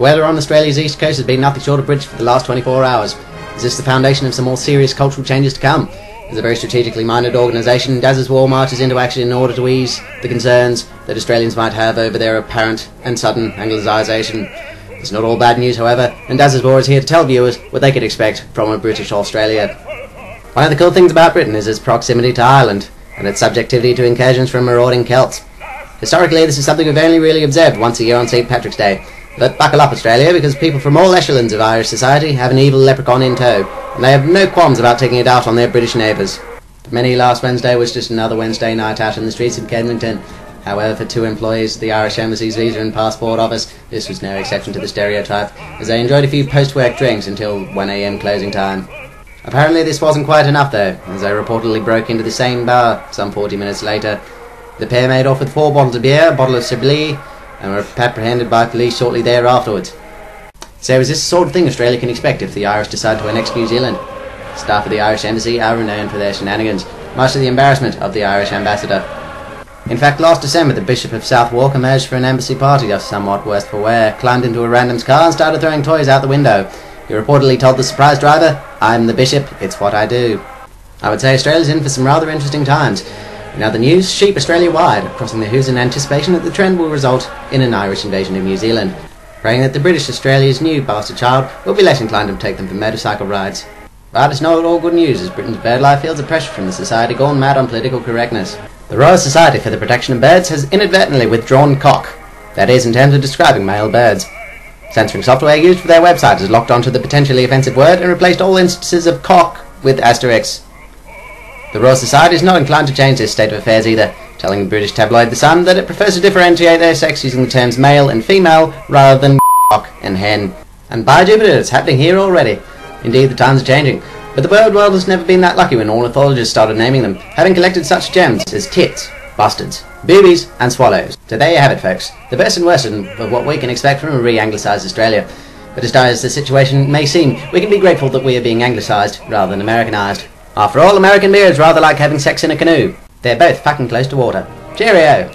weather on Australia's east coast has been nothing short of British for the last 24 hours. Is this the foundation of some more serious cultural changes to come? As a very strategically minded organisation, Dazza's war marches into action in order to ease the concerns that Australians might have over their apparent and sudden Anglicisation. It's not all bad news, however, and Dazza's war is here to tell viewers what they could expect from a British Australia. One of the cool things about Britain is its proximity to Ireland, and its subjectivity to incursions from marauding Celts. Historically, this is something we've only really observed once a year on St. Patrick's Day. But buckle up, Australia, because people from all echelons of Irish society have an evil leprechaun in tow, and they have no qualms about taking it out on their British neighbours. For many, last Wednesday was just another Wednesday night out in the streets of Kensington. However, for two employees of the Irish Embassy's Visa and Passport Office, this was no exception to the stereotype, as they enjoyed a few post-work drinks until 1 AM closing time. Apparently this wasn't quite enough though, as they reportedly broke into the same bar some 40 minutes later. The pair made off with 4 bottles of beer, a bottle of Chablis, and were apprehended by police shortly thereafterwards. So is this the sort of thing Australia can expect if the Irish decide to annex New Zealand? Staff of the Irish Embassy are renowned for their shenanigans, much to the embarrassment of the Irish ambassador. In fact, last December the Bishop of Southwark emerged for an embassy party of somewhat worse for wear, climbed into a random's car and started throwing toys out the window. He reportedly told the surprise driver, "I'm the Bishop, it's what I do." I would say Australia's in for some rather interesting times. In other news, sheep Australia-wide are crossing the hooves in anticipation that the trend will result in an Irish invasion of New Zealand, praying that the British Australia's new bastard child will be less inclined to take them for motorcycle rides. But it's not all good news, as Britain's bird life feels the pressure from the society gone mad on political correctness. The Royal Society for the Protection of Birds has inadvertently withdrawn cock, that is, in terms of describing male birds. Censoring software used for their website has locked onto the potentially offensive word and replaced all instances of cock with asterisks. The Royal Society is not inclined to change this state of affairs either, telling the British tabloid The Sun that it prefers to differentiate their sex using the terms male and female rather than cock and hen. And by Jupiter, it's happening here already. Indeed, the times are changing, but the bird world has never been that lucky when ornithologists started naming them, having collected such gems as tits, bustards, boobies and swallows. So there you have it, folks, the best and worst of what we can expect from a re-anglicised Australia. But as dire as the situation may seem, we can be grateful that we are being anglicised rather than Americanised. After all, American beer is rather like having sex in a canoe. They're both fucking close to water. Cheerio!